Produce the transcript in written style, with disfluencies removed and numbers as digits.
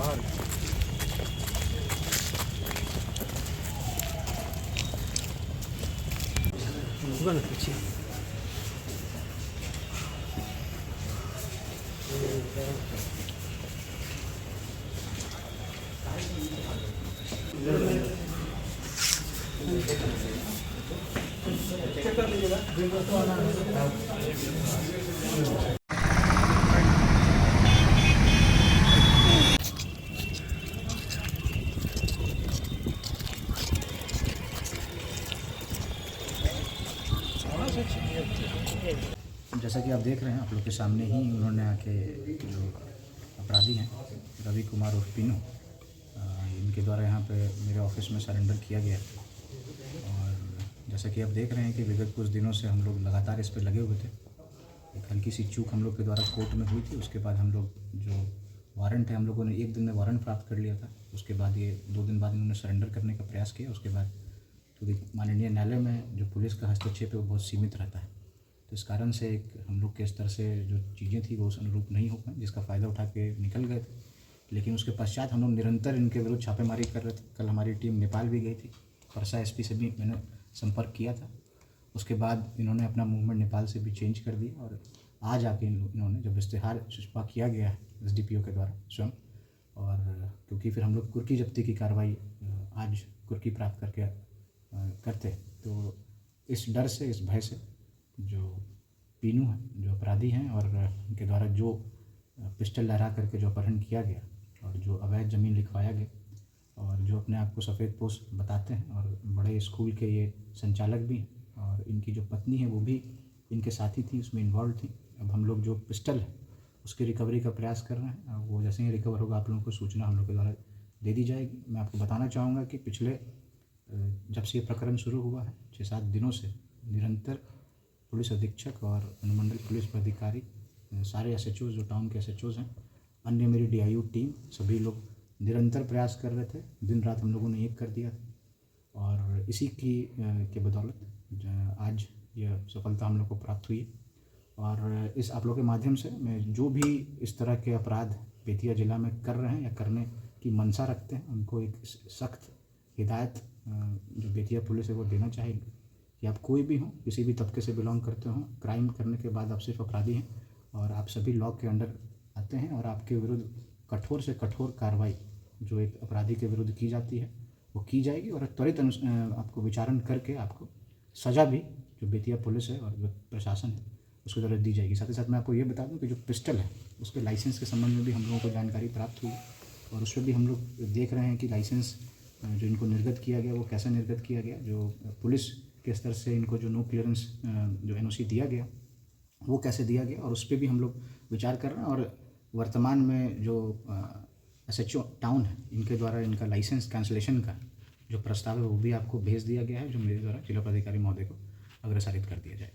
बाहर होगा ना पीछे। चेक कर लीजिएगा। जैसा कि आप देख रहे हैं, आप लोग के सामने ही उन्होंने आके जो अपराधी हैं रवि कुमार उर्फ पीनू, इनके द्वारा यहाँ पे मेरे ऑफिस में सरेंडर किया गया। और जैसा कि आप देख रहे हैं कि विगत कुछ दिनों से हम लोग लगातार इस पर लगे हुए थे। एक हल्की सी चूक हम लोग के द्वारा कोर्ट में हुई थी, उसके बाद हम लोग जो वारंट है, हम लोगों ने एक दिन में वारंट प्राप्त कर लिया था। उसके बाद ये 2 दिन बाद इन्होंने सरेंडर करने का प्रयास किया। उसके बाद क्योंकि माननीय न्यायालय में जो पुलिस का हस्तक्षेप है वो बहुत सीमित रहता है, तो इस कारण से एक हम लोग के स्तर से जो चीज़ें थी वो उस अनुरूप नहीं हो पाई, जिसका फ़ायदा उठा के निकल गए थे। लेकिन उसके पश्चात हम लोग निरंतर इनके विरुद्ध छापेमारी कर रहे थे। कल हमारी टीम नेपाल भी गई थी, परसा एसपी से भी मैंने संपर्क किया था। उसके बाद इन्होंने अपना मूवमेंट नेपाल से भी चेंज कर दिया और आज आके इन्होंने जब इश्तेहार छपा किया गया है SDPO के द्वारा स्वयं, और क्योंकि फिर हम लोग कुर्की जब्ती की कार्रवाई आज कुर्की प्राप्त करके करते, तो इस डर से, इस भय से जो पीनू हैं, जो अपराधी हैं और उनके द्वारा जो पिस्टल लहरा करके जो अपहरण किया गया और जो अवैध ज़मीन लिखवाया गया और जो अपने आप को सफ़ेद पोश बताते हैं और बड़े स्कूल के ये संचालक भी हैं, और इनकी जो पत्नी है वो भी इनके साथी थी, उसमें इन्वॉल्व थी। अब हम लोग जो पिस्टल है उसकी रिकवरी का प्रयास कर रहे हैं। वो जैसे ही रिकवर होगा आप लोगों को सूचना हम लोग के द्वारा दे दी जाएगी। मैं आपको बताना चाहूँगा कि पिछले जब से ये प्रकरण शुरू हुआ है 6-7 दिनों से निरंतर पुलिस अधीक्षक और अनुमंडल पुलिस अधिकारी, सारे SHOs जो टाउन के SHOs हैं, अन्य मेरी DIU टीम, सभी लोग निरंतर प्रयास कर रहे थे। दिन रात हम लोगों ने एक कर दिया था और इसी की के बदौलत आज यह सफलता हम लोग को प्राप्त हुई। और इस आप लोग के माध्यम से मैं जो भी इस तरह के अपराध बेतिया ज़िला में कर रहे हैं या करने की मंशा रखते हैं, उनको एक सख्त हिदायत जो बेतिया पुलिस है वो देना चाहेगी कि आप कोई भी हों, किसी भी तबके से बिलोंग करते हों, क्राइम करने के बाद आप सिर्फ अपराधी हैं और आप सभी लॉ के अंडर आते हैं और आपके विरुद्ध कठोर से कठोर कार्रवाई जो एक अपराधी के विरुद्ध की जाती है वो की जाएगी और त्वरित आपको विचारण करके आपको सज़ा भी जो बेतिया पुलिस है और जो प्रशासन है उसके द्वारा दी जाएगी। साथ ही साथ मैं आपको ये बता दूं कि जो पिस्टल है उसके लाइसेंस के संबंध में भी हम लोगों को जानकारी प्राप्त हुई और उस पर भी हम लोग देख रहे हैं कि लाइसेंस जो इनको निर्गत किया गया वो कैसे निर्गत किया गया। जो पुलिस के स्तर से इनको जो नो क्लियरेंस जो NOC दिया गया वो कैसे दिया गया और उस पर भी हम लोग विचार कर रहे हैं। और वर्तमान में जो SHO टाउन है इनके द्वारा इनका लाइसेंस कैंसलेशन का जो प्रस्ताव है वो भी आपको भेज दिया गया है, जो मेरे द्वारा जिला पदाधिकारी महोदय को अग्रसारित कर दिया जाए।